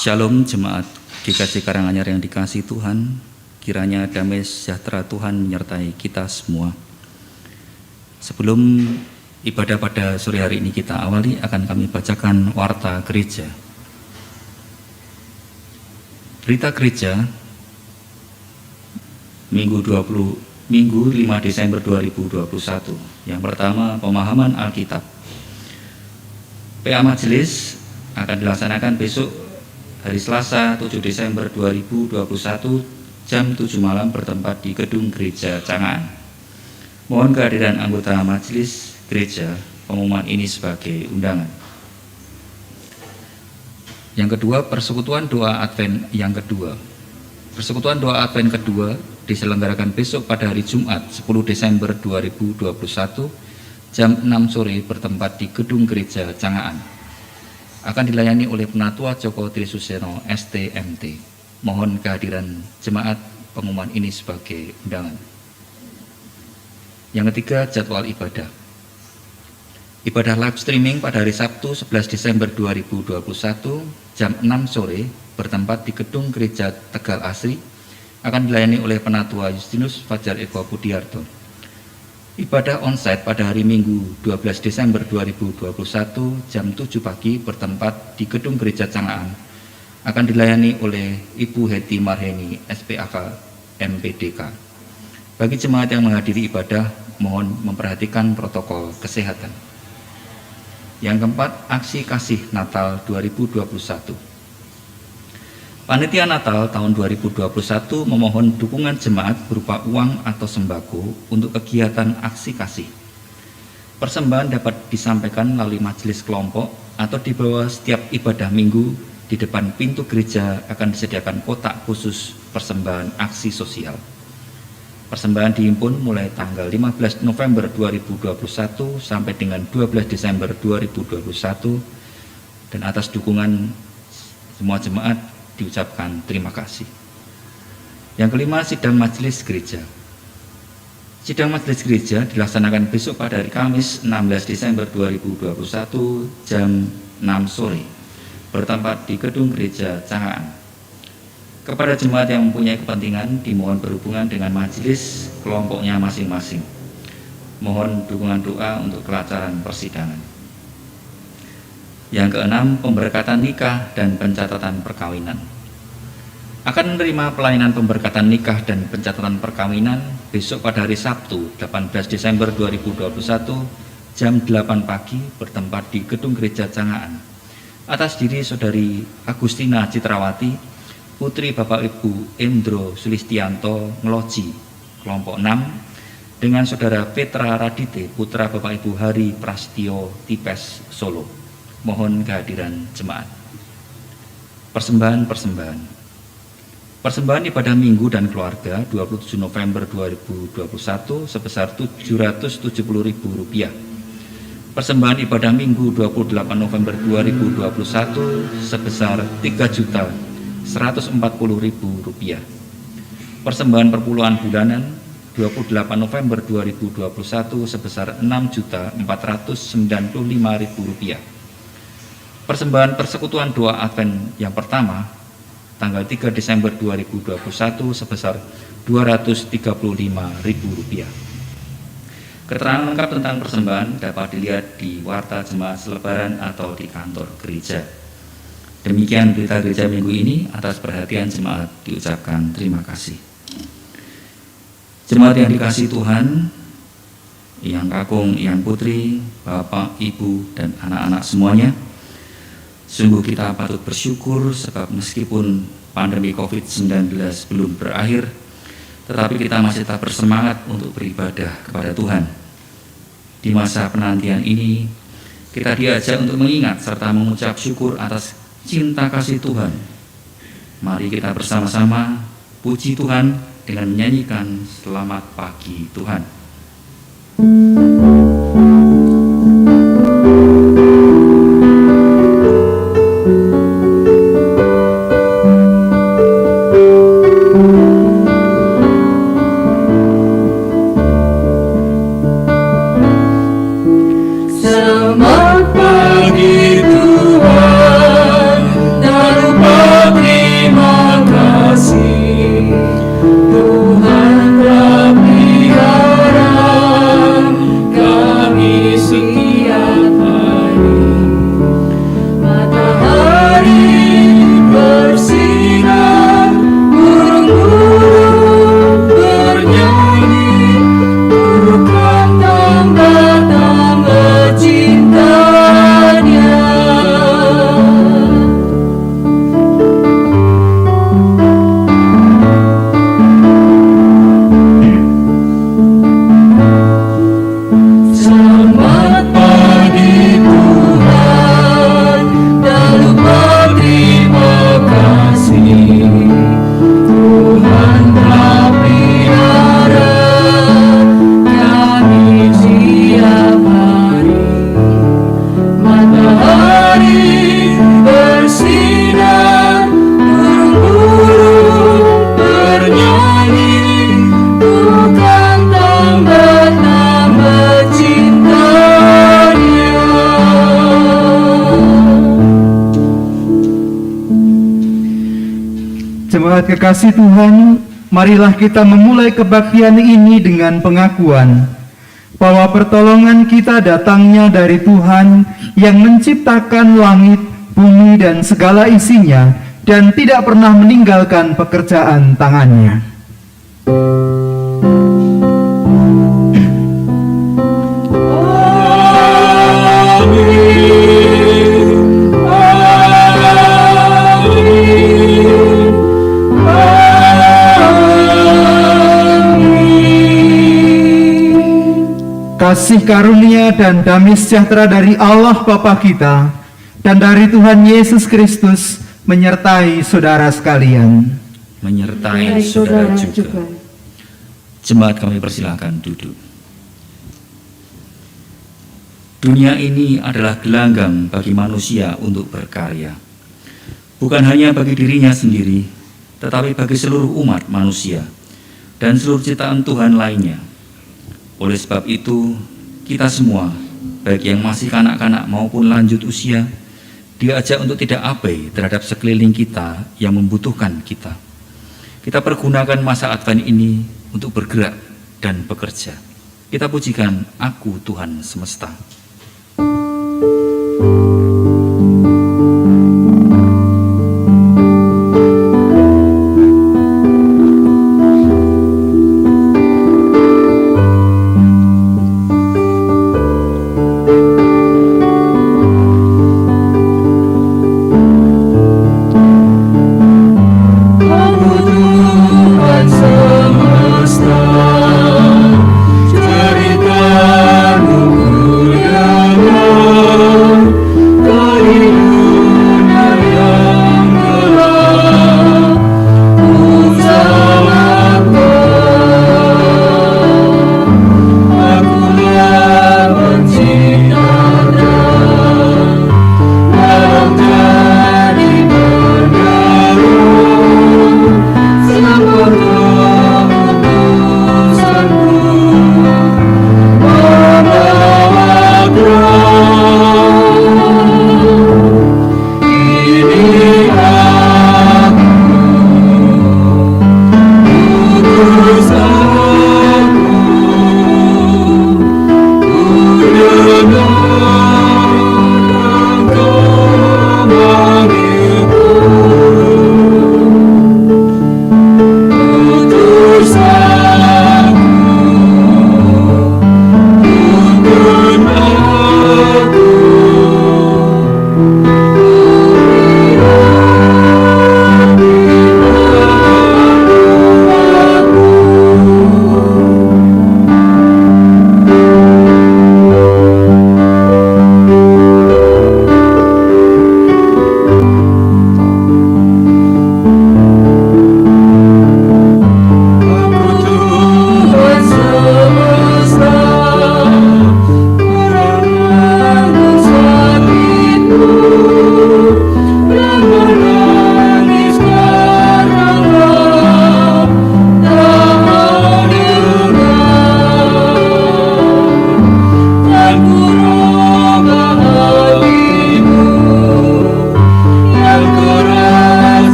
Shalom jemaat GKJ Karanganyar yang dikasihi Tuhan, kiranya damai sejahtera Tuhan menyertai kita semua. Sebelum ibadah pada sore hari ini kita awali, akan kami bacakan warta gereja. Berita gereja Minggu 5 Desember 2021. Yang pertama, pemahaman Alkitab. PA Majelis akan dilaksanakan besok hari Selasa 7 Desember 2021 jam 7 malam bertempat di Gedung Gereja Cangaan. Mohon kehadiran anggota Majelis Gereja. Pengumuman ini sebagai undangan. Yang kedua, persekutuan doa Advent yang kedua. Persekutuan doa Advent kedua diselenggarakan besok pada hari Jumat 10 Desember 2021 jam 6 sore bertempat di Gedung Gereja Cangaan. Akan dilayani oleh Penatua Joko Trisuseno STMT. Mohon kehadiran jemaat. Pengumuman ini sebagai undangan. Yang ketiga, jadwal ibadah. Ibadah live streaming pada hari Sabtu 11 Desember 2021 jam 6 sore bertempat di Gedung Gereja Tegal Asri, akan dilayani oleh Penatua Justinus Fajar Eko Budiarto. Ibadah onsite pada hari Minggu 12 Desember 2021 jam 7 pagi bertempat di Gedung Gereja Cangaan, akan dilayani oleh Ibu Heti Marheni SPAK MPDK. Bagi jemaat yang menghadiri ibadah, mohon memperhatikan protokol kesehatan. Yang keempat, aksi kasih Natal 2021. Panitia Natal tahun 2021 memohon dukungan jemaat berupa uang atau sembako untuk kegiatan aksi kasih. Persembahan dapat disampaikan melalui majelis kelompok atau di bawah setiap ibadah minggu. Di depan pintu gereja akan disediakan kotak khusus persembahan aksi sosial. Persembahan dihimpun mulai tanggal 15 November 2021 sampai dengan 12 Desember 2021, dan atas dukungan semua jemaat diucapkan terima kasih. Yang kelima, sidang majelis gereja. Sidang majelis gereja dilaksanakan besok pada hari Kamis 16 Desember 2021 jam 6 sore bertempat di Gedung Gereja Cangaan. Kepada jemaat yang mempunyai kepentingan, dimohon berhubungan dengan majelis kelompoknya masing-masing. Mohon dukungan doa untuk kelancaran persidangan. Yang keenam, pemberkatan nikah dan pencatatan perkawinan. Akan menerima pelayanan pemberkatan nikah dan pencatatan perkawinan besok pada hari Sabtu 18 Desember 2021 jam 8 pagi bertempat di Gedung Gereja Cangaan. Atas diri Saudari Agustina Citrawati, putri Bapak Ibu Endro Sulistianto Ngeloji, kelompok 6, dengan Saudara Petra Radite, putra Bapak Ibu Hari Prastio Tipes Solo. Mohon kehadiran jemaat. Persembahan ibadah minggu dan keluarga 27 November 2021 sebesar Rp770.000. Persembahan ibadah minggu 28 November 2021 sebesar Rp3.140.000. Persembahan perpuluhan bulanan 28 November 2021 sebesar Rp6.495.000. Persembahan persekutuan doa Advent yang pertama tanggal 3 Desember 2021 sebesar Rp235.000. Keterangan lengkap tentang persembahan dapat dilihat di warta jemaat selebaran atau di kantor gereja. Demikian berita gereja minggu ini. Atas perhatian jemaat diucapkan terima kasih. Jemaat yang dikasihi Tuhan, Yang Kakung, Yang Putri, Bapak, Ibu, dan anak-anak semuanya, sungguh kita patut bersyukur sebab meskipun pandemi COVID-19 belum berakhir, tetapi kita masih tetap bersemangat untuk beribadah kepada Tuhan. Di masa penantian ini, kita diajak untuk mengingat serta mengucap syukur atas cinta kasih Tuhan. Mari kita bersama-sama puji Tuhan dengan menyanyikan Selamat Pagi Tuhan. Selamat pagi Tuhan, tak lupa Jemaat kekasih Tuhan, marilah kita memulai kebaktian ini dengan pengakuan bahwa pertolongan kita datangnya dari Tuhan yang menciptakan langit, bumi, dan segala isinya, dan tidak pernah meninggalkan pekerjaan tangannya. Kasih karunia dan damai sejahtera dari Allah Bapa kita dan dari Tuhan Yesus Kristus menyertai saudara sekalian. Menyertai saudara juga. Jemaat kami persilahkan duduk. Dunia ini adalah gelanggang bagi manusia untuk berkarya. Bukan hanya bagi dirinya sendiri, tetapi bagi seluruh umat manusia dan seluruh ciptaan Tuhan lainnya. Oleh sebab itu, kita semua, baik yang masih kanak-kanak maupun lanjut usia, diajak untuk tidak abai terhadap sekeliling kita yang membutuhkan kita. Kita pergunakan masa Advent ini untuk bergerak dan bekerja. Kita pujikan Aku Tuhan Semesta.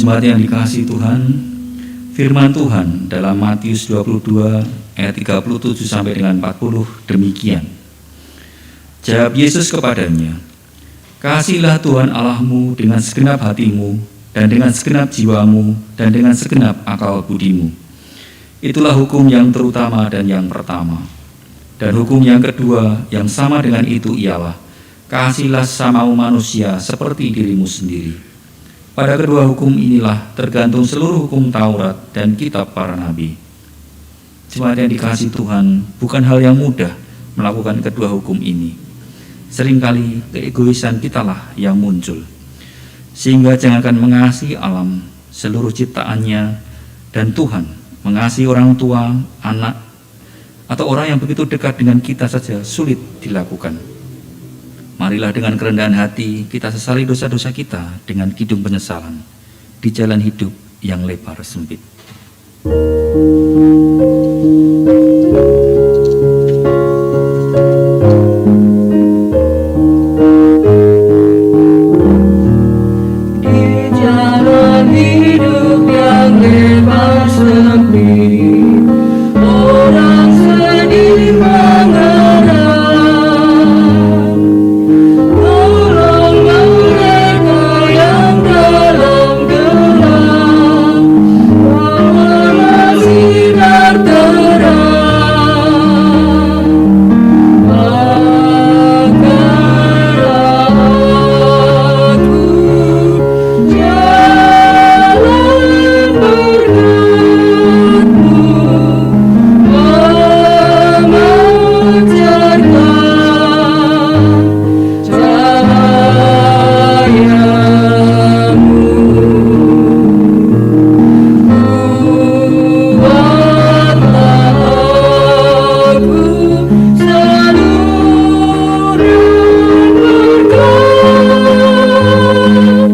Jemaat yang dikasihi Tuhan, firman Tuhan dalam Matius 22 ayat 37 sampai dengan 40 demikian. Jawab Yesus kepadanya, "Kasihilah Tuhan Allahmu dengan segenap hatimu dan dengan segenap jiwamu dan dengan segenap akal budimu. Itulah hukum yang terutama dan yang pertama. Dan hukum yang kedua yang sama dengan itu ialah, kasihilah samamu manusia seperti dirimu sendiri. Pada kedua hukum inilah tergantung seluruh hukum Taurat dan kitab para nabi. Jemaat yang dikasihi Tuhan, bukan hal yang mudah melakukan kedua hukum ini. Seringkali keegoisan kitalah yang muncul, sehingga jangankan mengasihi alam, seluruh ciptaannya, dan Tuhan mengasihi orang tua, anak, atau orang yang begitu dekat dengan kita saja sulit dilakukan. Marilah dengan kerendahan hati kita sesali dosa-dosa kita dengan kidung penyesalan di jalan hidup yang lebar sempit. Di jalan hidup yang lebar sempit, orang sedih mengenang. Tolong mereka yang dalam gelap, bawalah sinar terang. Bakarlah aku jalan berkatmu, memancarkan cahayamu. Buatlah aku saluran berkat bagi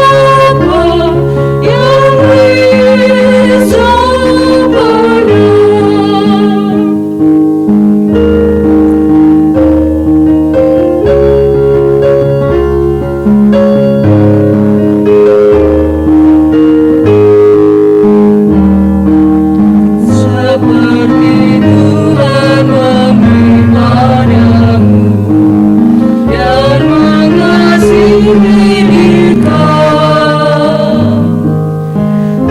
siapa yang risau pada. Seperti Tuhan memintadamu, dan mengasihi kau.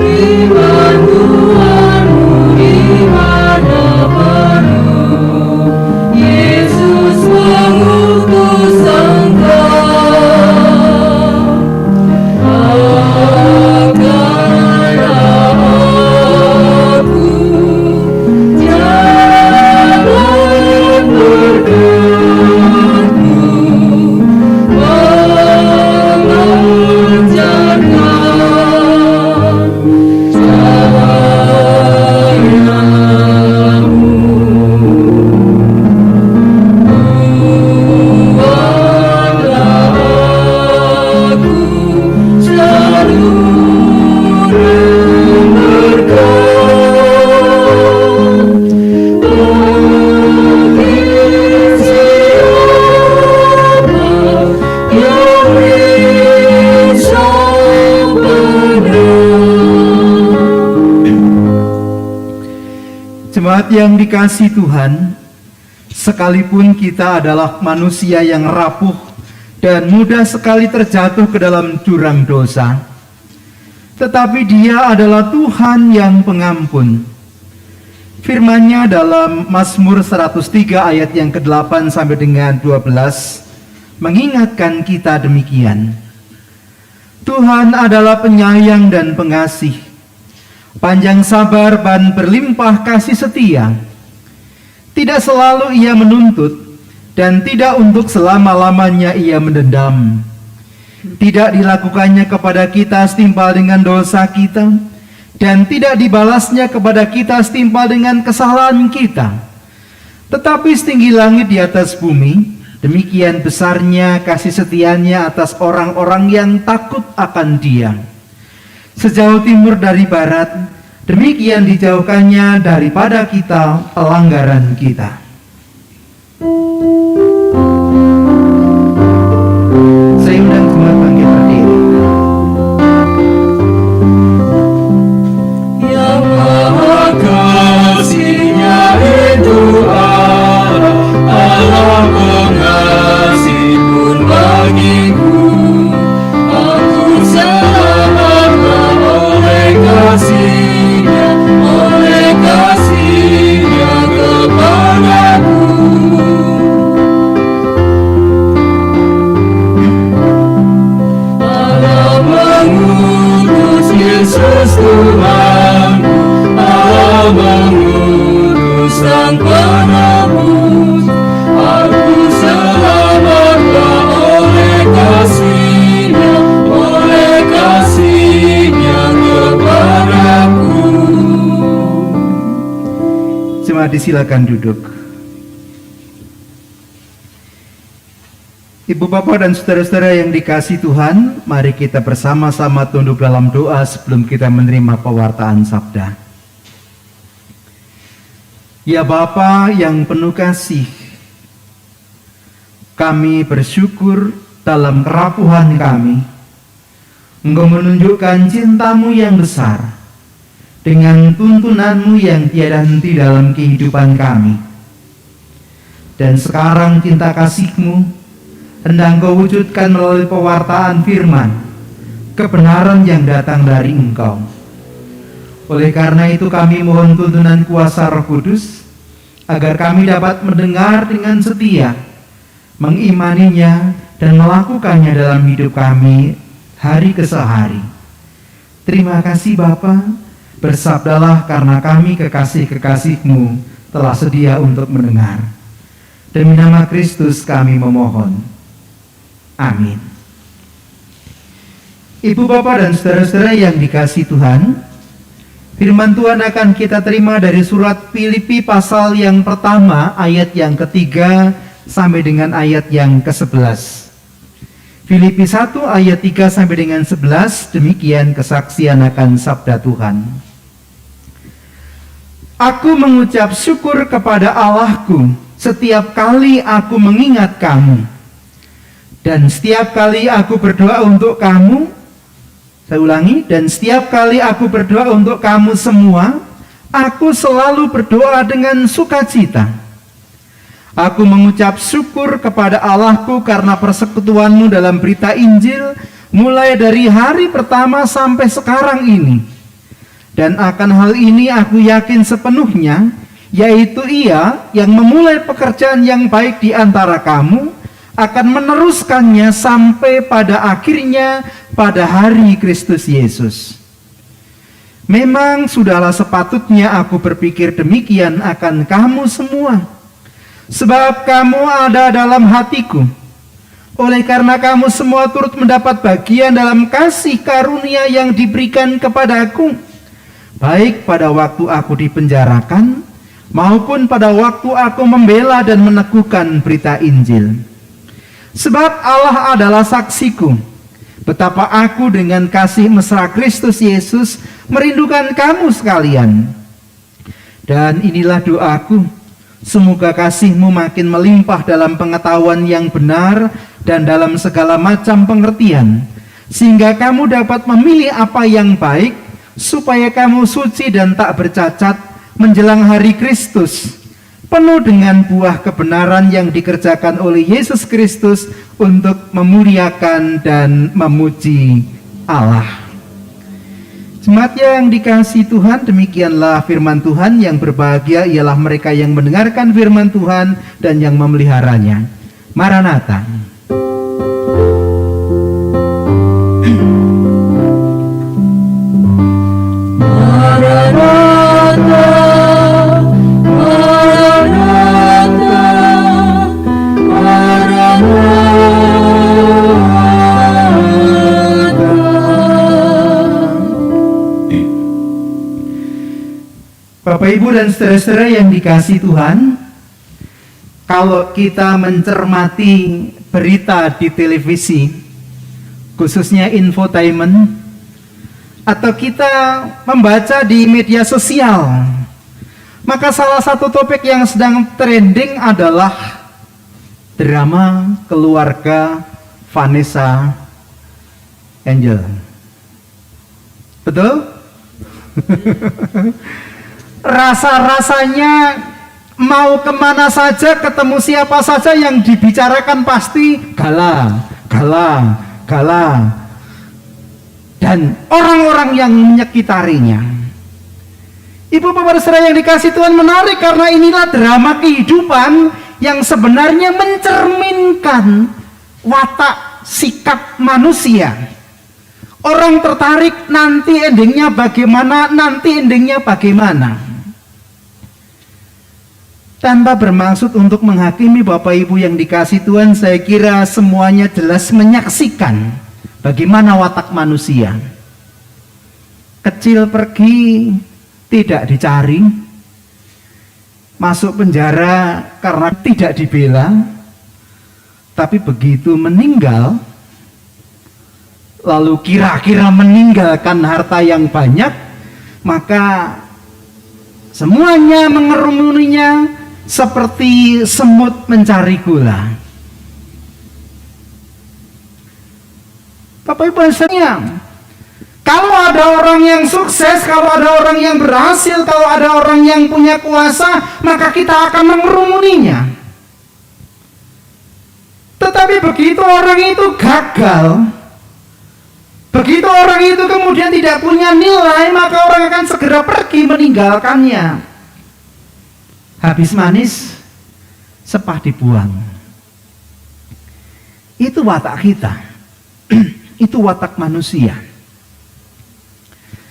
Iman Tuhanmu di mana perlu, Yesus mengutus Engkau. Bakarlah aku jalan berkatmu, memancarkan cahayamu. Buatlah aku saluran berkat bagi siapa yang risau pada. Jemaat yang dikasihi Tuhan, sekalipun kita adalah manusia yang rapuh dan mudah sekali terjatuh ke dalam jurang dosa, tetapi Dia adalah Tuhan yang pengampun. Firman-Nya dalam Mazmur 103 ayat yang ke-8 sampai dengan 12 mengingatkan kita demikian. Tuhan adalah penyayang dan pengasih, panjang sabar dan berlimpah kasih setia. Tidak selalu Ia menuntut, dan tidak untuk selama-lamanya Ia mendendam. Tidak dilakukannya kepada kita setimpal dengan dosa kita, dan tidak dibalasnya kepada kita setimpal dengan kesalahan kita. Tetapi setinggi langit di atas bumi, demikian besarnya kasih setianya atas orang-orang yang takut akan Dia. Sejauh timur dari barat, demikian dijauhkannya daripada kita pelanggaran kita. Saya undang jemaat bangkit berdiri. Yang Maha Kasih-Nya itu Allah pengasih pun bagiku. Aku selamatlah oleh kasih-Nya, disilakan duduk. Ibu bapak dan saudara-saudara yang dikasihi Tuhan, mari kita bersama-sama tunduk dalam doa sebelum kita menerima pewartaan sabda. Ya Bapa yang penuh kasih, kami bersyukur dalam kerapuhan kami, Engkau menunjukkan cinta-Mu yang besar dengan tuntunan-Mu yang tiada henti dalam kehidupan kami. Dan sekarang cinta kasih-Mu hendak Engkau wujudkan melalui pewartaan firman, kebenaran yang datang dari Engkau. Oleh karena itu kami mohon tuntunan kuasa Roh Kudus, agar kami dapat mendengar dengan setia, mengimaninya, dan melakukannya dalam hidup kami hari ke sehari. Terima kasih Bapa, bersabdalah karena kami kekasih-kekasih-Mu telah sedia untuk mendengar. Demi nama Kristus kami memohon. Amin. Ibu bapak dan saudara-saudara yang dikasihi Tuhan, firman Tuhan akan kita terima dari surat Filipi pasal yang pertama, ayat yang ketiga sampai dengan ayat yang ke-11. Filipi 1 ayat 3 sampai dengan 11, demikian kesaksian akan sabda Tuhan. Aku mengucap syukur kepada Allahku setiap kali aku mengingat kamu. Dan setiap kali aku berdoa untuk kamu, saya ulangi, dan setiap kali aku berdoa untuk kamu semua, aku selalu berdoa dengan sukacita. Aku mengucap syukur kepada Allahku karena persekutuanmu dalam berita Injil, mulai dari hari pertama sampai sekarang ini. Dan akan hal ini aku yakin sepenuhnya, yaitu Ia yang memulai pekerjaan yang baik di antara kamu, akan meneruskannya sampai pada akhirnya pada hari Kristus Yesus. Memang sudahlah sepatutnya aku berpikir demikian akan kamu semua, sebab kamu ada dalam hatiku. Oleh karena kamu semua turut mendapat bagian dalam kasih karunia yang diberikan kepadaku, baik pada waktu aku dipenjarakan, maupun pada waktu aku membela dan meneguhkan berita Injil. Sebab Allah adalah saksiku, betapa aku dengan kasih mesra Kristus Yesus merindukan kamu sekalian. Dan inilah doaku, semoga kasihmu makin melimpah dalam pengetahuan yang benar dan dalam segala macam pengertian, sehingga kamu dapat memilih apa yang baik, supaya kamu suci dan tak bercacat menjelang hari Kristus, penuh dengan buah kebenaran yang dikerjakan oleh Yesus Kristus untuk memuliakan dan memuji Allah. Jemaat yang dikasihi Tuhan, demikianlah firman Tuhan. Yang berbahagia ialah mereka yang mendengarkan firman Tuhan dan yang memeliharanya. Maranatha. Maranatha. Bapak Ibu dan saudara-saudara yang dikasihi Tuhan, kalau kita mencermati berita di televisi, khususnya infotainment, atau kita membaca di media sosial, maka salah satu topik yang sedang trending adalah drama keluarga Vanessa Angel. Betul? Rasa-rasanya mau kemana saja, ketemu siapa saja, yang dibicarakan pasti gala, gala, gala, dan orang-orang yang menyekitarinya. Ibu bapak saudara yang dikasihi Tuhan, menarik karena inilah drama kehidupan yang sebenarnya mencerminkan watak sikap manusia. Orang tertarik nanti endingnya bagaimana, nanti endingnya bagaimana. Tanpa bermaksud untuk menghakimi Bapak Ibu yang dikasihi Tuhan, saya kira semuanya jelas menyaksikan bagaimana watak manusia. Kecil pergi tidak dicari, masuk penjara karena tidak dibela, tapi begitu meninggal, lalu kira-kira meninggalkan harta yang banyak, maka semuanya mengerumuninya seperti semut mencari gula. Bapak Ibu sekalian, kalau ada orang yang sukses, kalau ada orang yang berhasil, kalau ada orang yang punya kuasa, maka kita akan mengerumuninya. Tetapi begitu orang itu gagal, begitu orang itu kemudian tidak punya nilai, maka orang akan segera pergi meninggalkannya. Habis manis, sepah dibuang. Itu watak kita. Itu watak manusia.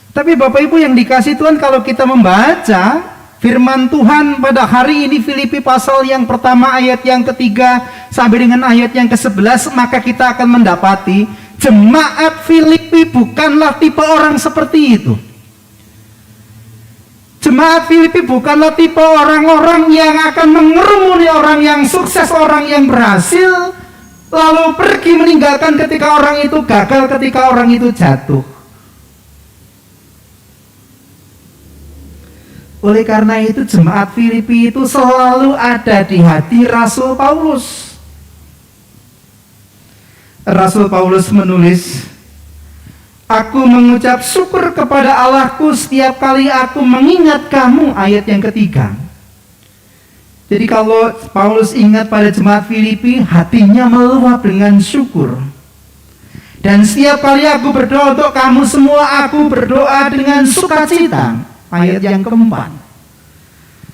Tapi Bapak Ibu yang dikasih Tuhan, kalau kita membaca firman Tuhan pada hari ini, Filipi pasal yang pertama ayat yang ketiga sampai dengan ayat yang ke-11, maka kita akan mendapati jemaat Filipi bukanlah tipe orang seperti itu. Jemaat Filipi bukanlah tipe orang-orang yang akan mengerumuni orang yang sukses, orang yang berhasil, lalu pergi meninggalkan ketika orang itu gagal, ketika orang itu jatuh. Oleh karena itu jemaat Filipi itu selalu ada di hati Rasul Paulus. Rasul Paulus menulis, "Aku mengucap syukur kepada Allahku setiap kali aku mengingat kamu," ayat yang ketiga. Jadi kalau Paulus ingat pada jemaat Filipi, hatinya meluap dengan syukur. "Dan setiap kali aku berdoa untuk kamu semua, aku berdoa dengan sukacita," ayat yang keempat.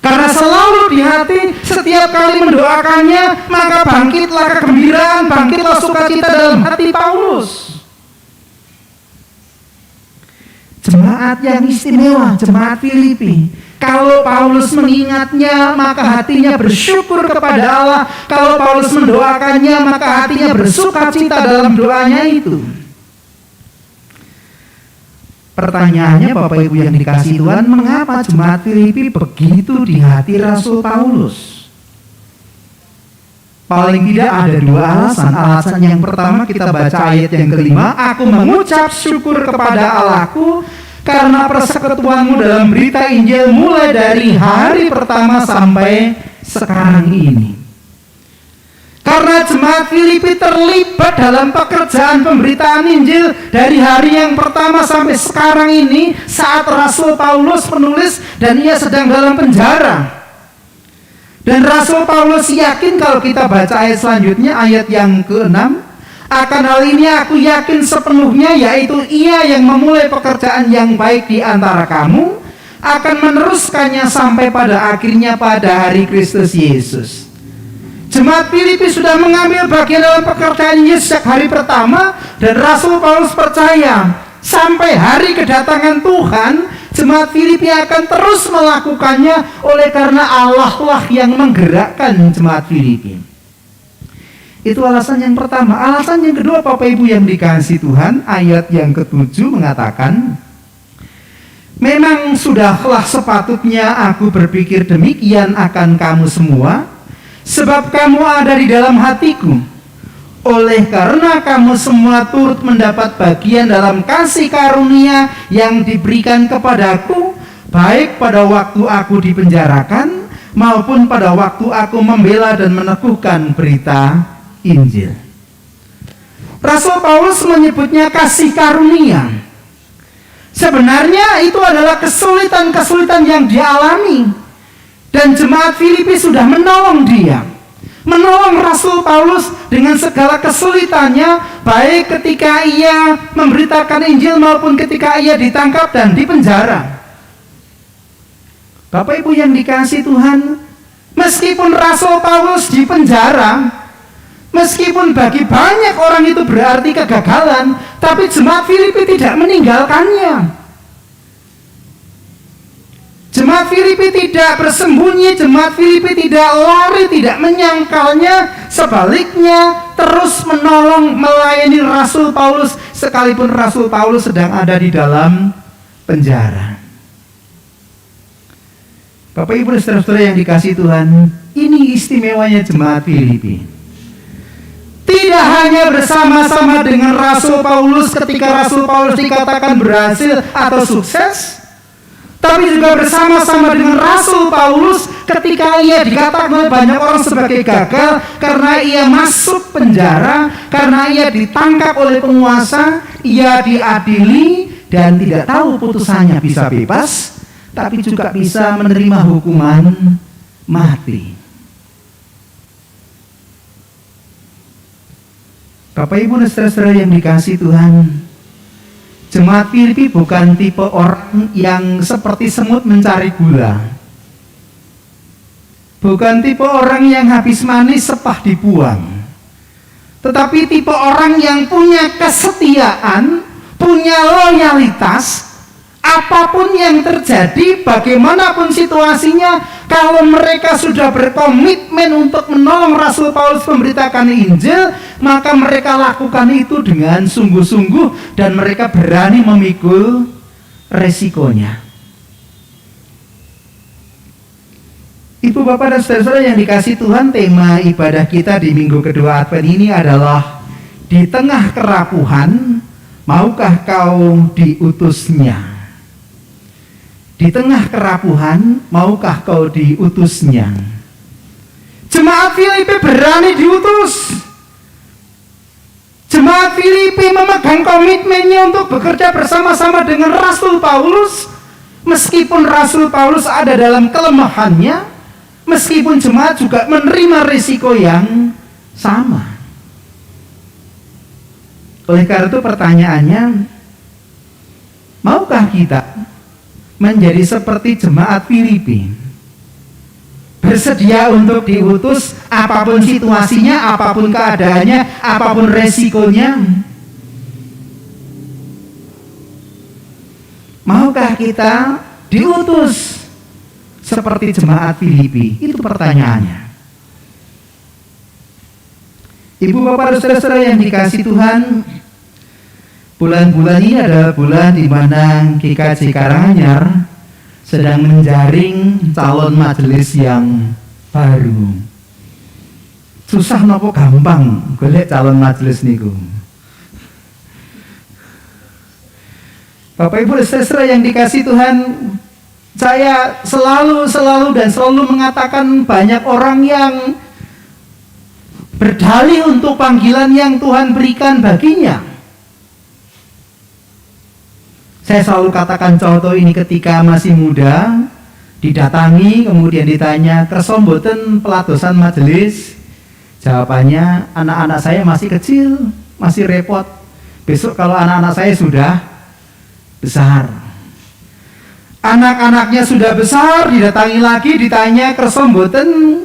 Karena selalu di hati, setiap kali mendoakannya, maka bangkitlah kegembiraan, bangkitlah sukacita dalam hati Paulus. Jemaat yang istimewa, jemaat Filipi. Kalau Paulus mengingatnya, maka hatinya bersyukur kepada Allah. Kalau Paulus mendoakannya, maka hatinya bersukacita dalam doanya itu. Pertanyaannya Bapak Ibu yang dikasihi Tuhan, mengapa jemaat Filipi begitu di hati Rasul Paulus? Paling tidak ada dua alasan. Alasan yang pertama kita baca ayat yang kelima, "Aku mengucap syukur kepada Allahku karena persekutuanmu dalam berita Injil mulai dari hari pertama sampai sekarang ini." Karena jemaat Filipi terlibat dalam pekerjaan pemberitaan Injil dari hari yang pertama sampai sekarang ini, saat Rasul Paulus menulis dan ia sedang dalam penjara. Dan Rasul Paulus yakin, kalau kita baca ayat selanjutnya, ayat yang ke-6, "Akan hal ini aku yakin sepenuhnya, yaitu ia yang memulai pekerjaan yang baik di antara kamu akan meneruskannya sampai pada akhirnya pada hari Kristus Yesus." Jemaat Filipi sudah mengambil bagian dalam pekerjaan Yesus sejak hari pertama, dan Rasul Paulus percaya sampai hari kedatangan Tuhan, jemaat Filipi akan terus melakukannya, oleh karena Allah lah yang menggerakkan jemaat Filipi. Itu alasan yang pertama. Alasan yang kedua, Bapak Ibu yang dikasihi Tuhan, ayat yang ke-7 mengatakan, "Memang sudahlah sepatutnya aku berpikir demikian akan kamu semua, sebab kamu ada di dalam hatiku. Oleh karena kamu semua turut mendapat bagian dalam kasih karunia yang diberikan kepadaku, baik pada waktu aku dipenjarakan maupun pada waktu aku membela dan meneguhkan berita Injil." Rasul Paulus menyebutnya kasih karunia. Sebenarnya itu adalah kesulitan-kesulitan yang dialami. Dan jemaat Filipi sudah menolong dia, menolong Rasul Paulus dengan segala kesulitannya, baik ketika ia memberitakan Injil maupun ketika ia ditangkap dan dipenjara. Bapak Ibu yang dikasihi Tuhan, meskipun Rasul Paulus dipenjara, meskipun bagi banyak orang itu berarti kegagalan, tapi jemaat Filipi tidak meninggalkannya. Jemaat Filipi tidak bersembunyi, jemaat Filipi tidak lari, tidak menyangkalnya. Sebaliknya, terus menolong, melayani Rasul Paulus, sekalipun Rasul Paulus sedang ada di dalam penjara. Bapak Ibu dan saudara-saudara yang dikasihi Tuhan, ini istimewanya jemaat Filipi. Tidak hanya bersama-sama dengan Rasul Paulus ketika Rasul Paulus dikatakan berhasil atau sukses, tapi juga bersama-sama dengan Rasul Paulus ketika ia dikatakan oleh banyak orang sebagai gagal karena ia masuk penjara, karena ia ditangkap oleh penguasa, ia diadili dan tidak tahu putusannya bisa bebas, tapi juga bisa menerima hukuman mati. Bapak Ibu dan saudara-saudara yang dikasihi Tuhan, jemaat Filipi bukan tipe orang yang seperti semut mencari gula. Bukan tipe orang yang habis manis sepah dibuang. Tetapi tipe orang yang punya kesetiaan, punya loyalitas. Apapun yang terjadi, bagaimanapun situasinya, kalau mereka sudah berkomitmen untuk menolong Rasul Paulus memberitakan Injil, maka mereka lakukan itu dengan sungguh-sungguh dan mereka berani memikul resikonya. Ibu, bapak, dan saudara-saudara yang dikasihi Tuhan, tema ibadah kita di minggu kedua Advent ini adalah di tengah kerapuhan, maukah kau diutusnya? Di tengah kerapuhan, maukah kau diutusnya? Jemaat Filipi berani diutus. Jemaat Filipi memegang komitmennya untuk bekerja bersama-sama dengan Rasul Paulus. Meskipun Rasul Paulus ada dalam kelemahannya, meskipun jemaat juga menerima risiko yang sama. Oleh karena itu pertanyaannya, maukah kita menjadi seperti jemaat Filipi, bersedia untuk diutus apapun situasinya, apapun keadaannya, apapun resikonya? Maukah kita diutus seperti jemaat Filipi? Itu pertanyaannya. Ibu, bapak, dan saudara-saudara yang dikasihi Tuhan, bulan-bulan ini adalah bulan di mana GKJ Karanganyar sedang menjaring calon majelis yang baru. Susah nopo gampang golek calon majelis niku. Bapak Ibu dan saudara yang dikasihi Tuhan, saya selalu mengatakan banyak orang yang berdalih untuk panggilan yang Tuhan berikan baginya. Saya selalu katakan contoh ini ketika masih muda, didatangi kemudian ditanya, kersa mboten pelatosan majelis? Jawabannya, anak-anak saya masih kecil, masih repot. Besok kalau anak-anak saya sudah besar. Anak-anaknya sudah besar, didatangi lagi, ditanya, kersa mboten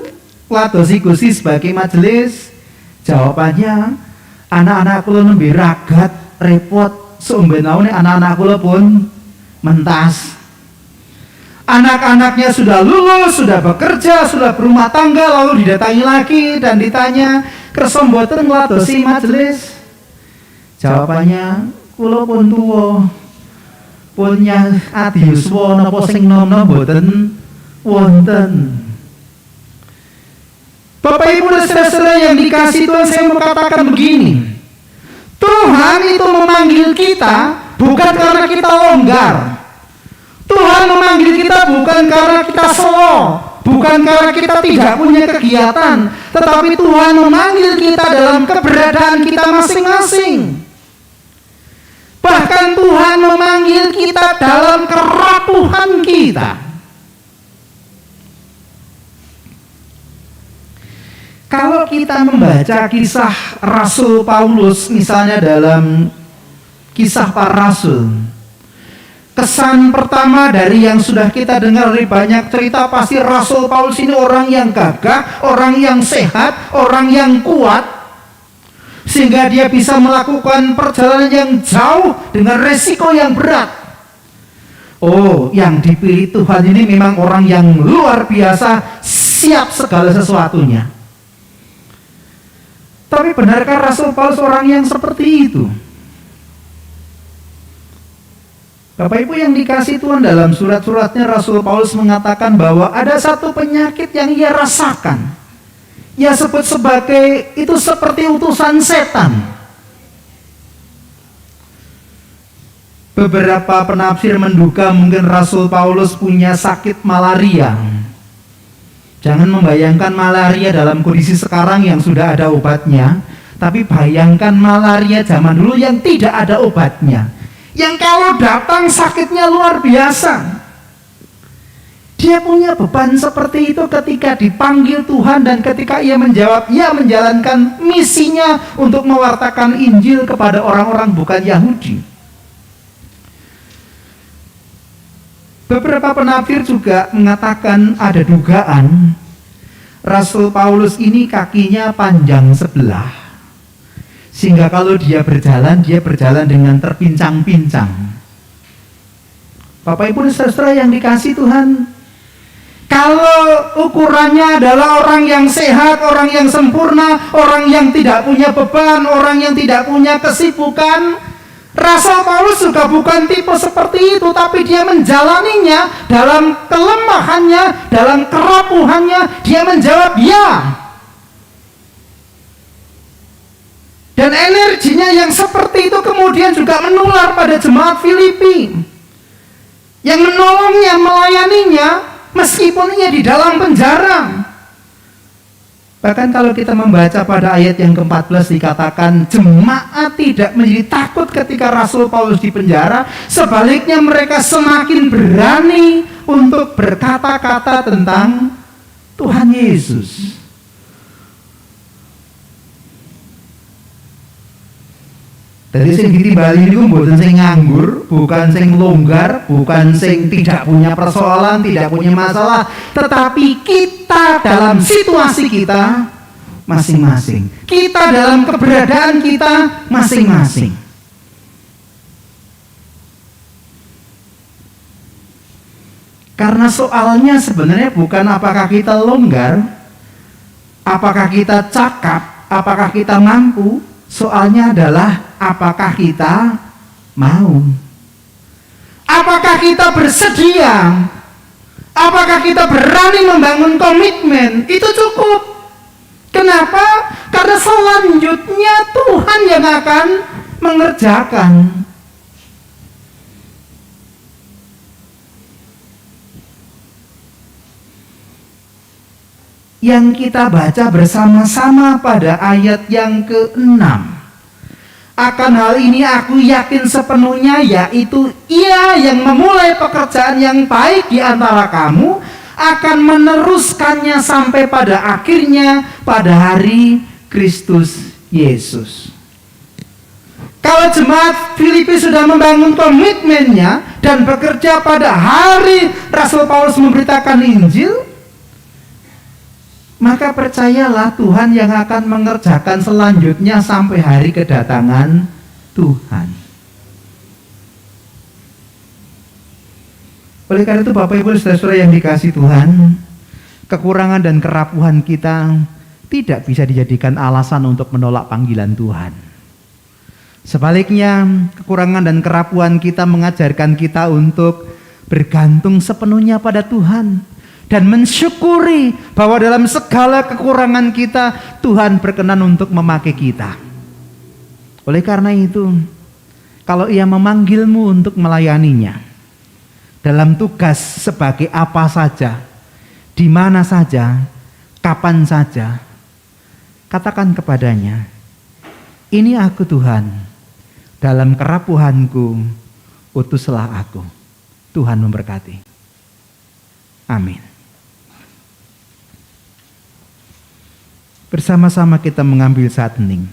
pelatosi Gusti sebagai majelis? Jawabannya, anak-anak kula nembe ragat, repot. Seumbenaune anak-anak kula pun mentas. Anak-anaknya sudah lulus, sudah bekerja, sudah berumah tangga, lalu didatangi lagi dan ditanya, kersa mboten ngladosi majelis? Jawabannya, kula pun tuwa, punya adi yuswa napa sing nom-nom mboten wonten. Bapak Ibu dan saudara-saudara yang dikasihi Tuhan, saya mau katakan begini, Tuhan itu memanggil kita bukan karena kita longgar. Tuhan memanggil kita bukan karena kita slow, bukan karena kita tidak punya kegiatan, tetapi Tuhan memanggil kita dalam keberadaan kita masing-masing. Bahkan Tuhan memanggil kita dalam kerapuhan kita. Kalau kita membaca kisah Rasul Paulus, misalnya dalam Kisah Para Rasul, kesan pertama dari yang sudah kita dengar dari banyak cerita, pasti Rasul Paulus ini orang yang gagah, orang yang sehat, orang yang kuat, sehingga dia bisa melakukan perjalanan yang jauh dengan resiko yang berat. Oh, yang dipilih Tuhan ini memang orang yang luar biasa, siap segala sesuatunya. Tapi benarkah Rasul Paulus orang yang seperti itu? Bapak Ibu yang dikasihi Tuhan, dalam surat-suratnya Rasul Paulus mengatakan bahwa ada satu penyakit yang ia rasakan. Ia sebut sebagai itu seperti utusan setan. Beberapa penafsir menduga mungkin Rasul Paulus punya sakit malaria. Jangan membayangkan malaria dalam kondisi sekarang yang sudah ada obatnya, tapi bayangkan malaria zaman dulu yang tidak ada obatnya. Yang kalau datang sakitnya luar biasa. Dia punya beban seperti itu ketika dipanggil Tuhan dan ketika ia menjalankan misinya untuk mewartakan Injil kepada orang-orang bukan Yahudi. Beberapa penafsir juga mengatakan ada dugaan Rasul Paulus ini kakinya panjang sebelah. Sehingga kalau dia berjalan dengan terpincang-pincang. Bapak Ibu dan saudara yang dikasihi Tuhan, kalau ukurannya adalah orang yang sehat, orang yang sempurna, orang yang tidak punya beban, orang yang tidak punya kesibukan, Rasul Paulus juga bukan tipe seperti itu, tapi dia menjalaninya dalam kelemahannya, dalam kerapuhannya, dia menjawab ya. Dan energinya yang seperti itu kemudian juga menular pada jemaat Filipi, yang menolongnya, melayaninya, meskipun ia di dalam penjara. Bahkan kalau kita membaca pada ayat yang ke-14 dikatakan jemaat tidak menjadi takut ketika Rasul Paulus di penjara. Sebaliknya mereka semakin berani untuk berkata-kata tentang Tuhan Yesus. Jadi sing ditimbali niku mboten sing nganggur, bukan sing longgar, bukan sing tidak punya persoalan, tidak punya masalah, tetapi kita dalam situasi kita masing-masing. Kita dalam keberadaan kita masing-masing. Karena soalnya sebenarnya bukan apakah kita longgar, apakah kita cakap, apakah kita mampu. Soalnya adalah apakah kita mau? Apakah kita bersedia? Apakah kita berani membangun komitmen? Itu cukup. Kenapa? Karena selanjutnya Tuhan yang akan mengerjakan. Yang kita baca bersama-sama pada ayat yang ke-6. Akan hal ini aku yakin sepenuhnya, yaitu Ia yang memulai pekerjaan yang baik di antara kamu akan meneruskannya sampai pada akhirnya pada hari Kristus Yesus. Kalau jemaat Filipi sudah membangun komitmennya dan bekerja pada hari Rasul Paulus memberitakan Injil, maka percayalah Tuhan yang akan mengerjakan selanjutnya sampai hari kedatangan Tuhan. Oleh karena itu Bapak Ibu saudara yang dikasihi Tuhan, kekurangan dan kerapuhan kita tidak bisa dijadikan alasan untuk menolak panggilan Tuhan. Sebaliknya, kekurangan dan kerapuhan kita mengajarkan kita untuk bergantung sepenuhnya pada Tuhan. Dan mensyukuri bahwa dalam segala kekurangan kita, Tuhan berkenan untuk memakai kita. Oleh karena itu, kalau Ia memanggilmu untuk melayaninya, dalam tugas sebagai apa saja, di mana saja, kapan saja, katakan kepadanya, ini aku Tuhan, dalam kerapuhanku, utuslah aku. Tuhan memberkati. Amin. Bersama-sama kita mengambil saat hening.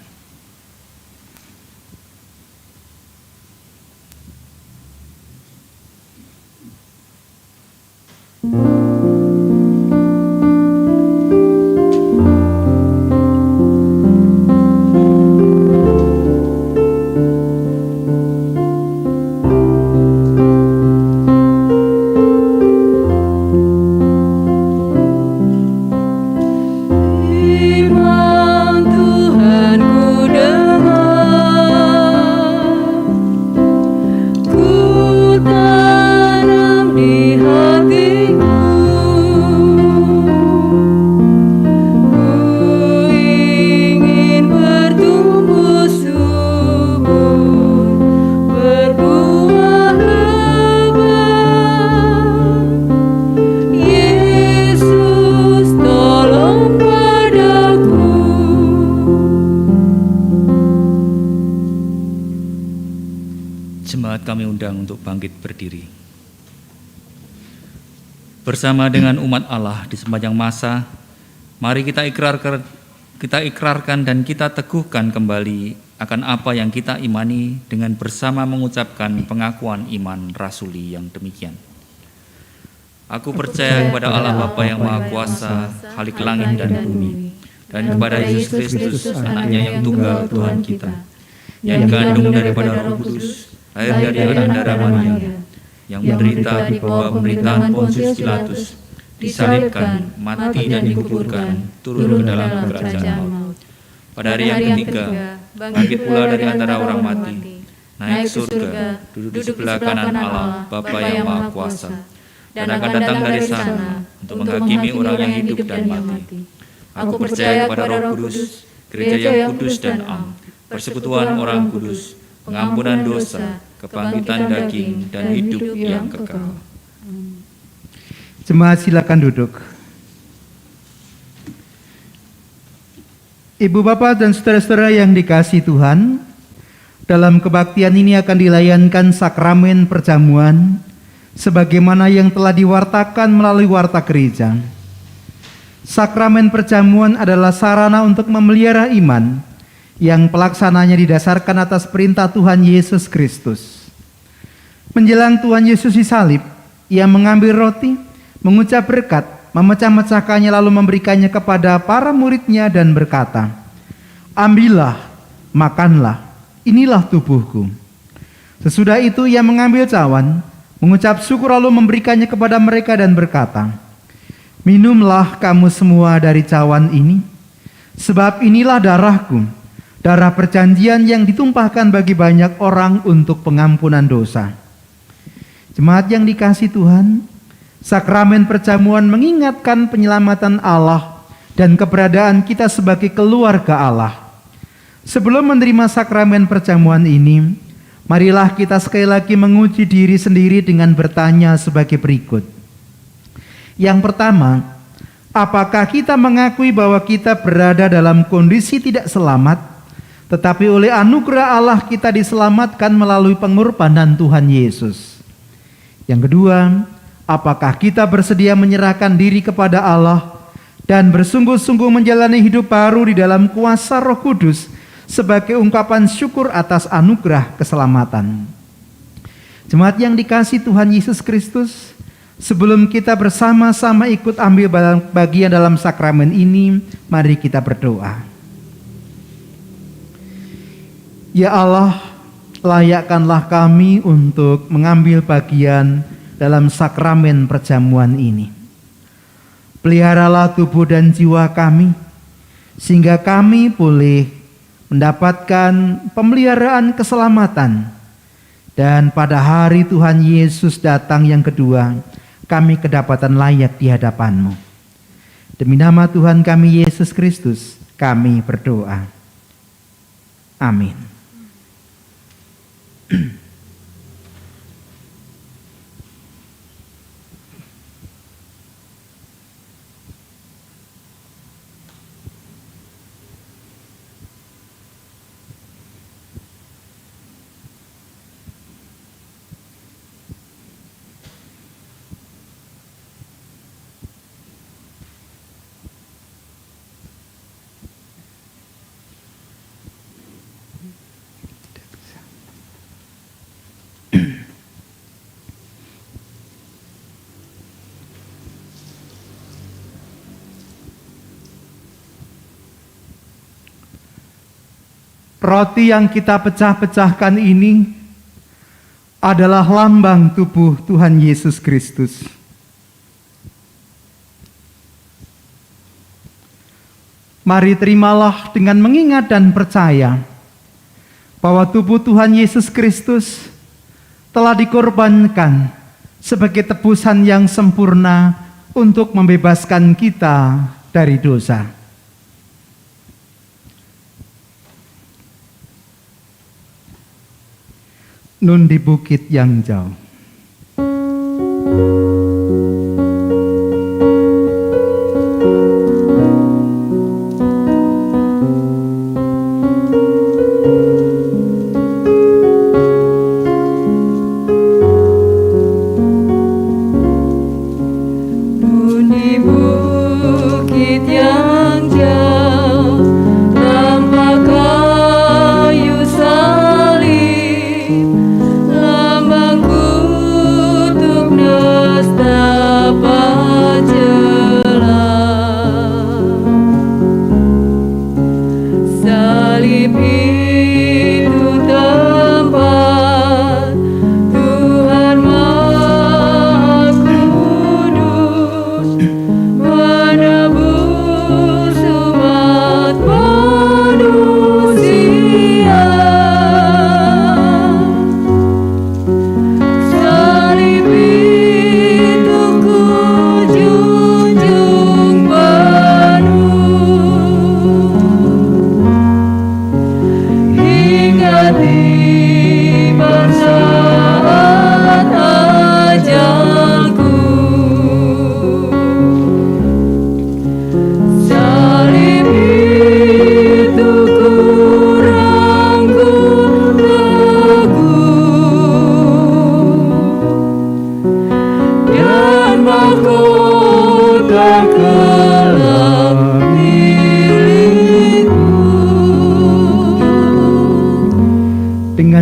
Ku Jemaat kami undang untuk bangkit berdiri. Bersama dengan umat Allah di sepanjang masa, mari kita ikrarkan dan kita teguhkan kembali akan apa yang kita imani dengan bersama mengucapkan pengakuan iman rasuli yang demikian. Aku percaya kepada Allah Bapa yang Maha Kuasa, Khalik langit dan bumi, dan kepada Yesus Kristus, anaknya yang tunggal Tuhan kita, yang dikandung daripada Roh Kudus, lahir dari anak darah Maria, yang menderita di bawah pemerintahan Pontius Pilatus, disalibkan, mati dan dikuburkan, turun ke dalam kerajaan maut. Pada hari yang ketiga, bangkit pula dari antara orang mati, naik surga, duduk di sebelah kanan Allah, Bapa yang Maha Kuasa, dan akan datang dari sana untuk menghakimi orang yang hidup dan mati. Aku percaya kepada Roh Kudus, gereja yang kudus dan am, persekutuan orang kudus, pengampunan dosa, kebangkitan daging, dan hidup yang kekal. Jemaat silakan duduk. Ibu bapak dan saudara-saudara yang dikasihi Tuhan, dalam kebaktian ini akan dilayankan sakramen perjamuan sebagaimana yang telah diwartakan melalui warta gereja. Sakramen perjamuan adalah sarana untuk memelihara iman yang pelaksananya didasarkan atas perintah Tuhan Yesus Kristus. Menjelang Tuhan Yesus disalib, ia mengambil roti, mengucap berkat, memecah-mecahkannya lalu memberikannya kepada para muridnya dan berkata, "Ambillah, makanlah, inilah tubuhku." Sesudah itu ia mengambil cawan, mengucap syukur lalu memberikannya kepada mereka dan berkata, "Minumlah kamu semua dari cawan ini, sebab inilah darahku, darah perjanjian yang ditumpahkan bagi banyak orang untuk pengampunan dosa." Jemaat yang dikasihi Tuhan, sakramen perjamuan mengingatkan penyelamatan Allah dan keberadaan kita sebagai keluarga Allah. Sebelum menerima sakramen perjamuan ini, marilah kita sekali lagi menguji diri sendiri dengan bertanya sebagai berikut. Yang pertama, apakah kita mengakui bahwa kita berada dalam kondisi tidak selamat, tetapi oleh anugerah Allah kita diselamatkan melalui pengorbanan Tuhan Yesus? Yang kedua, apakah kita bersedia menyerahkan diri kepada Allah dan bersungguh-sungguh menjalani hidup baru di dalam kuasa Roh Kudus sebagai ungkapan syukur atas anugerah keselamatan? Jemaat yang dikasihi Tuhan Yesus Kristus, sebelum kita bersama-sama ikut ambil bagian dalam sakramen ini, mari kita berdoa. Ya Allah, layakkanlah kami untuk mengambil bagian dalam sakramen perjamuan ini. Peliharalah tubuh dan jiwa kami, sehingga kami boleh mendapatkan pemeliharaan keselamatan. Dan pada hari Tuhan Yesus datang yang kedua, kami kedapatan layak di hadapan-Mu. Demi nama Tuhan kami Yesus Kristus, kami berdoa. Amin. Roti yang kita pecah-pecahkan ini adalah lambang tubuh Tuhan Yesus Kristus. Mari terimalah dengan mengingat dan percaya bahwa tubuh Tuhan Yesus Kristus telah dikorbankan sebagai tebusan yang sempurna untuk membebaskan kita dari dosa. Nun di bukit yang jauh.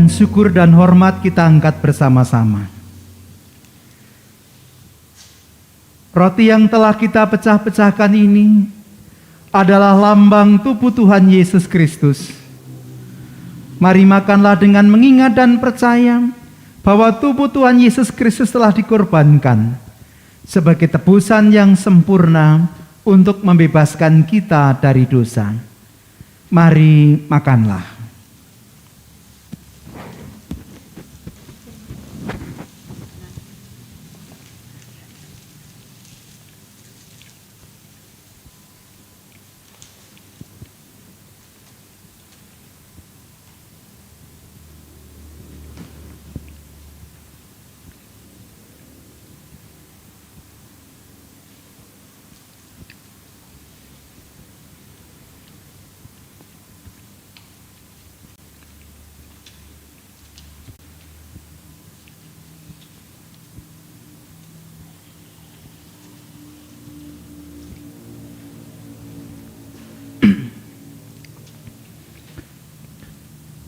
Dengan syukur dan hormat kita angkat bersama-sama. Roti yang telah kita pecah-pecahkan ini adalah lambang tubuh Tuhan Yesus Kristus. Mari makanlah dengan mengingat dan percaya bahwa tubuh Tuhan Yesus Kristus telah dikorbankan sebagai tebusan yang sempurna untuk membebaskan kita dari dosa. Mari makanlah.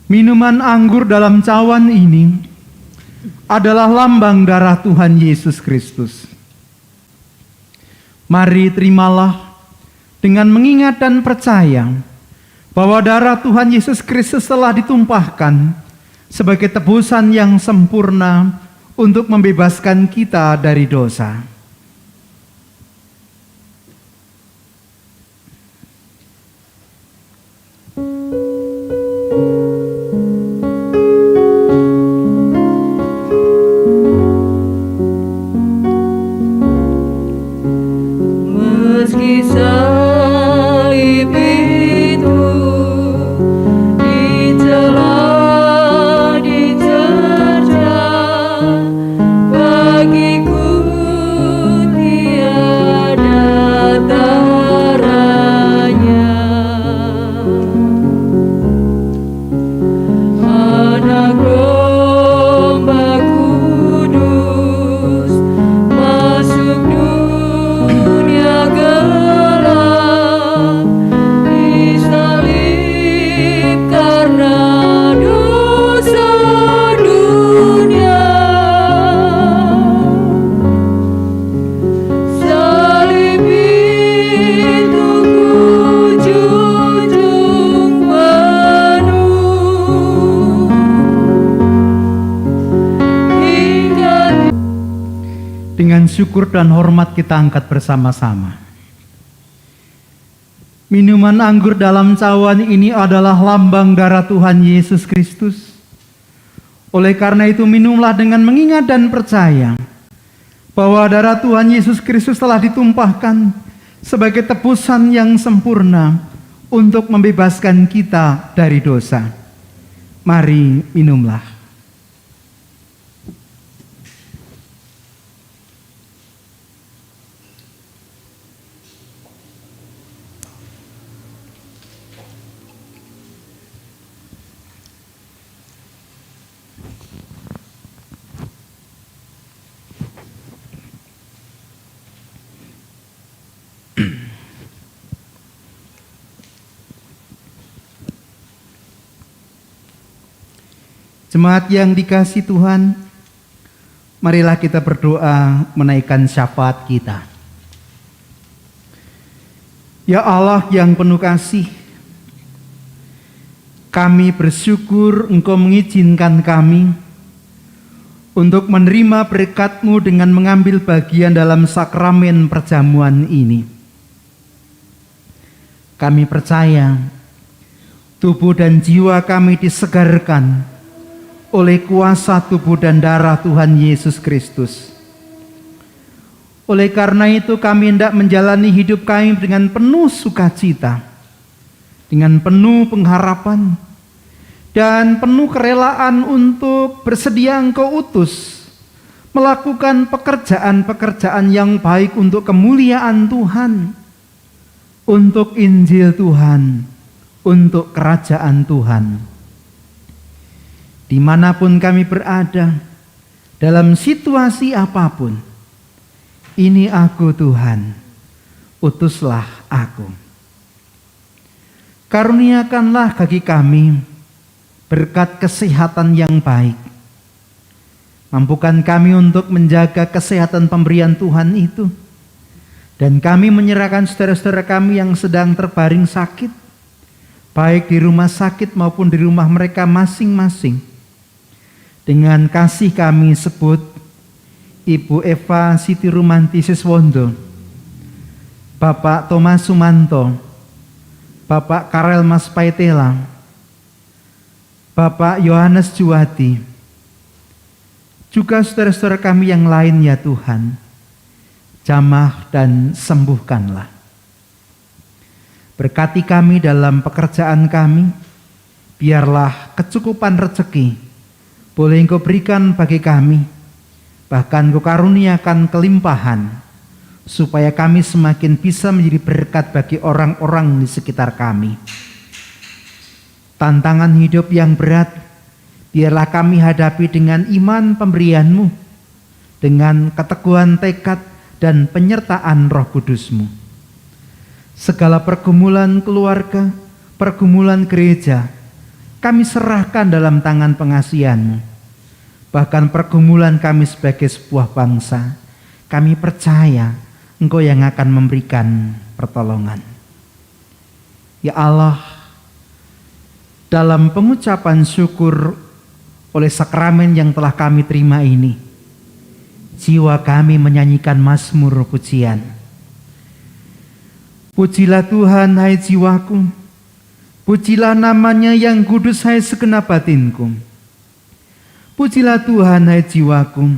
Minuman anggur dalam cawan ini adalah lambang darah Tuhan Yesus Kristus. Mari terimalah dengan mengingat dan percaya bahwa darah Tuhan Yesus Kristus telah ditumpahkan sebagai tebusan yang sempurna untuk membebaskan kita dari dosa. Meski salib itu ditelan diterjang, bagiku tiada taranya. Anak domba kudus masuk dunia gelap, disalib karena dosa dunia. Salib itu ku junjung penuh hingga. Dengan syukur dan hormat kita angkat bersama-sama. Minuman anggur dalam cawan ini adalah lambang darah Tuhan Yesus Kristus. Oleh karena itu minumlah dengan mengingat dan percaya bahwa darah Tuhan Yesus Kristus telah ditumpahkan sebagai tebusan yang sempurna untuk membebaskan kita dari dosa. Mari minumlah. Jemaat yang dikasihi Tuhan, marilah kita berdoa menaikkan syafaat kita. Ya Allah yang penuh kasih, kami bersyukur Engkau mengizinkan kami untuk menerima berkat-Mu dengan mengambil bagian dalam sakramen perjamuan ini. Kami percaya tubuh dan jiwa kami disegarkan oleh kuasa tubuh dan darah Tuhan Yesus Kristus. Oleh karena itu kami hendak menjalani hidup kami dengan penuh sukacita, dengan penuh pengharapan, dan penuh kerelaan untuk bersedia Engkau utus, melakukan pekerjaan-pekerjaan yang baik untuk kemuliaan Tuhan, untuk Injil Tuhan, untuk kerajaan Tuhan. Dimanapun kami berada, dalam situasi apapun, ini aku Tuhan, utuslah aku. Karuniakanlah bagi kami berkat kesehatan yang baik. Mampukan kami untuk menjaga kesehatan pemberian Tuhan itu. Dan kami menyerahkan saudara-saudara kami yang sedang terbaring sakit, baik di rumah sakit maupun di rumah mereka masing-masing. Dengan kasih kami sebut Ibu Eva Siti Rumanti Siswondo, Bapak Thomas Sumanto, Bapak Karel Mas Paitela, Bapak Yohanes Juwadi, juga saudara-saudara kami yang lain ya Tuhan, jamah dan sembuhkanlah. Berkati kami dalam pekerjaan kami, biarlah kecukupan rezeki boleh Engkau berikan bagi kami, bahkan Engkau karuniakan kelimpahan, supaya kami semakin bisa menjadi berkat bagi orang-orang di sekitar kami. Tantangan hidup yang berat, biarlah kami hadapi dengan iman pemberian-Mu, dengan keteguhan tekad dan penyertaan Roh Kudus-Mu. Segala pergumulan keluarga, pergumulan gereja, kami serahkan dalam tangan pengasihan-Mu. Bahkan pergumulan kami sebagai sebuah bangsa, kami percaya Engkau yang akan memberikan pertolongan. Ya Allah, dalam pengucapan syukur oleh sakramen yang telah kami terima ini, jiwa kami menyanyikan mazmur pujian. Pujilah Tuhan hai jiwaku, pujilah namanya yang kudus hai segenap batinku. Pujilah Tuhan hai jiwaku,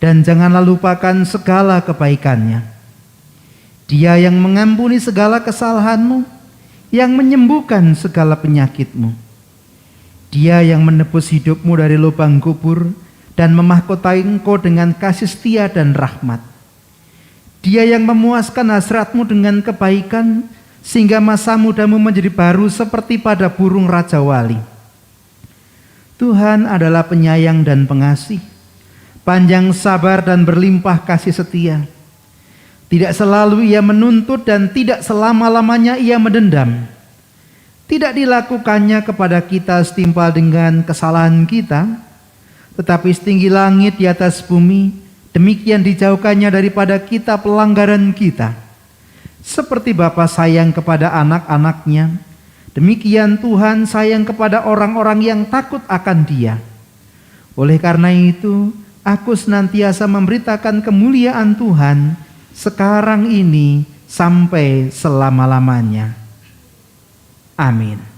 dan janganlah lupakan segala kebaikannya. Dia yang mengampuni segala kesalahanmu, yang menyembuhkan segala penyakitmu. Dia yang menebus hidupmu dari lubang kubur dan memahkotai engkau dengan kasih setia dan rahmat. Dia yang memuaskan hasratmu dengan kebaikan, sehingga masa mudamu menjadi baru seperti pada burung Raja Wali. Tuhan adalah penyayang dan pengasih, panjang sabar dan berlimpah kasih setia. Tidak selalu Ia menuntut dan tidak selama-lamanya Ia mendendam. Tidak dilakukannya kepada kita setimpal dengan kesalahan kita, tetapi setinggi langit di atas bumi, demikian dijauhkannya daripada kita pelanggaran kita. Seperti Bapa sayang kepada anak-anaknya, demikian Tuhan sayang kepada orang-orang yang takut akan Dia. Oleh karena itu, aku senantiasa memberitakan kemuliaan Tuhan sekarang ini sampai selama-lamanya. Amin.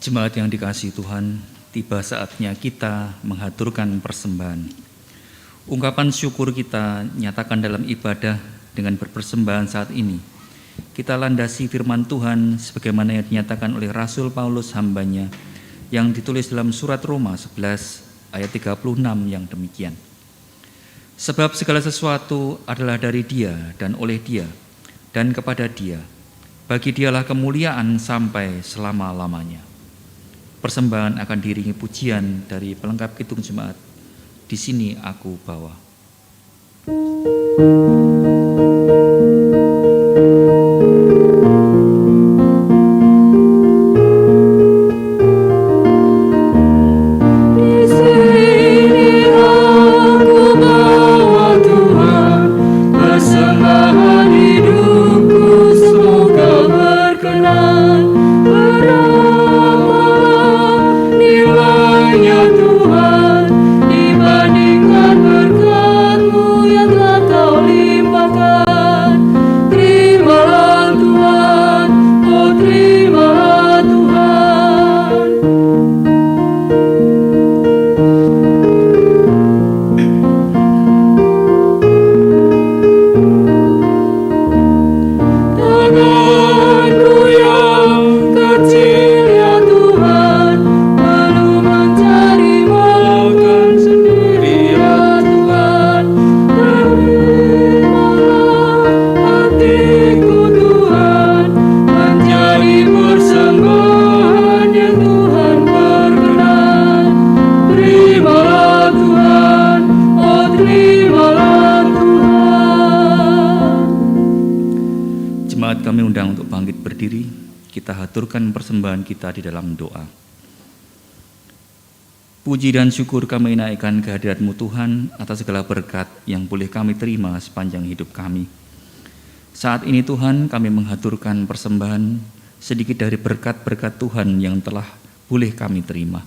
Jemaat yang dikasihi Tuhan, tiba saatnya kita menghaturkan persembahan. Ungkapan syukur kita nyatakan dalam ibadah dengan berpersembahan saat ini. Kita landasi firman Tuhan sebagaimana yang dinyatakan oleh Rasul Paulus hambanya yang ditulis dalam surat Roma 11 ayat 36 yang demikian. Sebab segala sesuatu adalah dari Dia dan oleh Dia dan kepada Dia. Bagi Dialah kemuliaan sampai selama-lamanya. Persembahan akan diiringi pujian dari pelengkap kidung jemaat. Di sini aku bawa. Jemaat kami undang untuk bangkit berdiri, kita haturkan persembahan kita di dalam doa. Puji dan syukur kami naikkan kehadirat-Mu Tuhan atas segala berkat yang boleh kami terima sepanjang hidup kami. Saat ini Tuhan, kami menghaturkan persembahan sedikit dari berkat-berkat Tuhan yang telah boleh kami terima.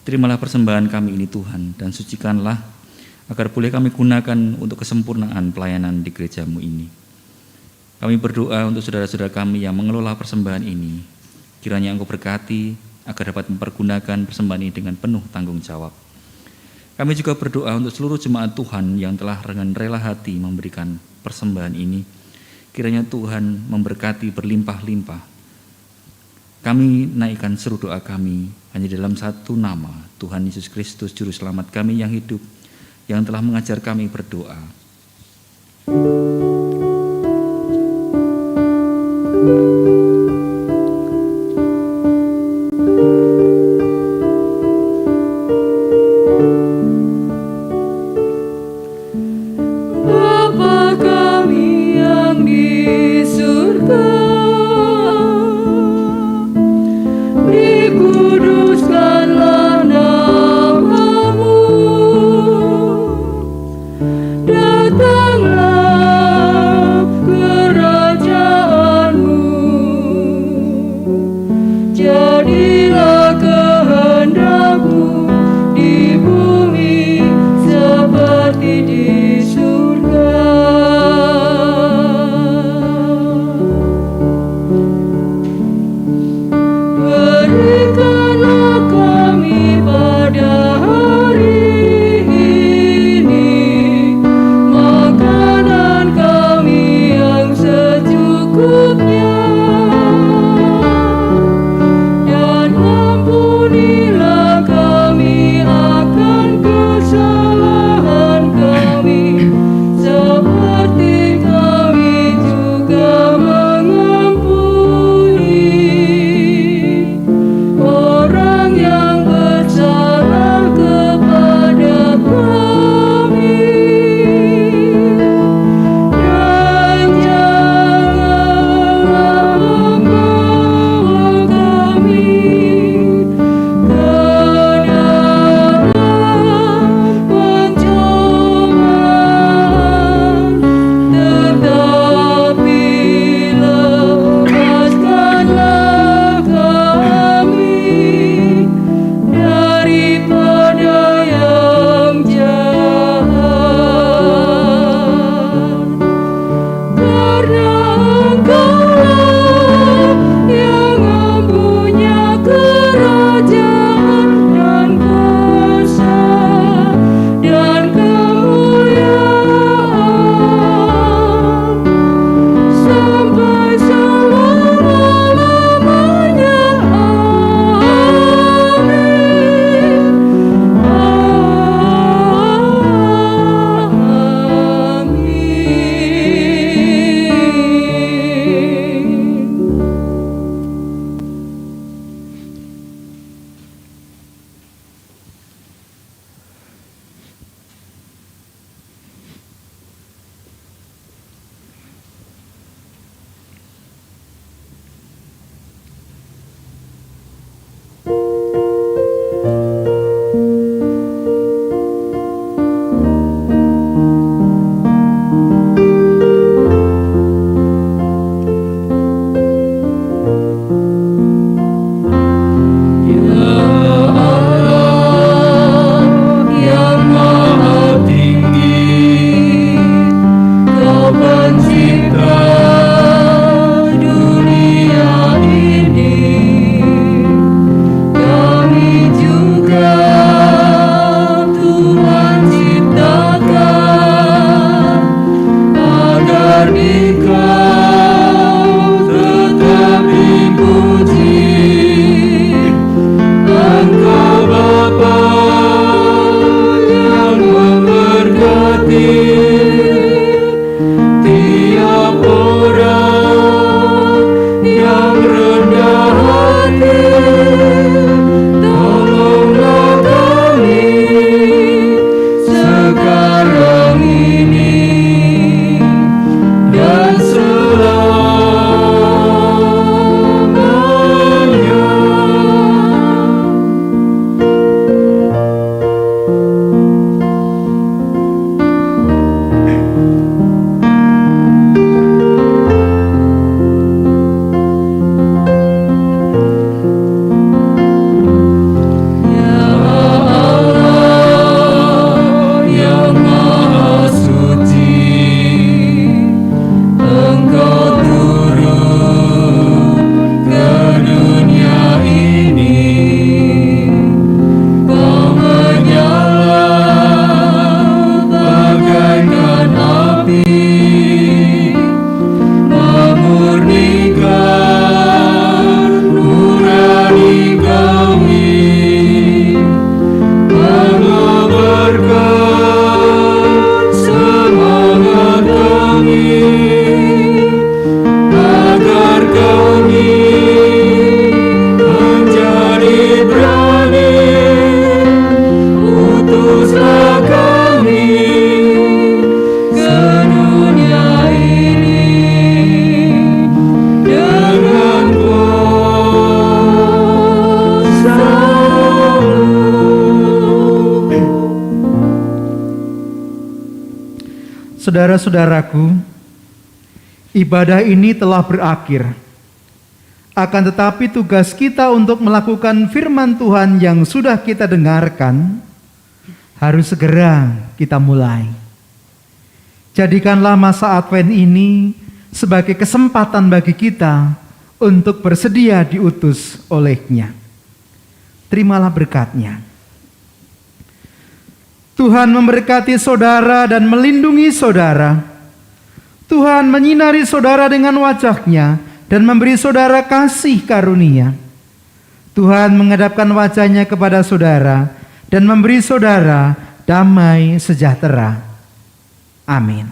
Terimalah persembahan kami ini Tuhan, dan sucikanlah agar boleh kami gunakan untuk kesempurnaan pelayanan di gereja-Mu ini. Kami berdoa untuk saudara-saudara kami yang mengelola persembahan ini. Kiranya Engkau berkati agar dapat mempergunakan persembahan ini dengan penuh tanggung jawab. Kami juga berdoa untuk seluruh jemaat Tuhan yang telah dengan rela hati memberikan persembahan ini. Kiranya Tuhan memberkati berlimpah-limpah. Kami naikkan seru doa kami hanya dalam satu nama, Tuhan Yesus Kristus, Juru Selamat kami yang hidup, yang telah mengajar kami berdoa. Bapa kami yang di surga, dikuduskanlah nama-Mu, Saudara-saudaraku, ibadah ini telah berakhir. Akan tetapi tugas kita untuk melakukan firman Tuhan yang sudah kita dengarkan harus segera kita mulai. Jadikanlah masa Advent ini sebagai kesempatan bagi kita untuk bersedia diutus oleh-Nya. Terimalah berkat-Nya. Tuhan memberkati saudara dan melindungi saudara. Tuhan menyinari saudara dengan wajah-Nya dan memberi saudara kasih karunia. Tuhan menghadapkan wajah-Nya kepada saudara dan memberi saudara damai sejahtera. Amin.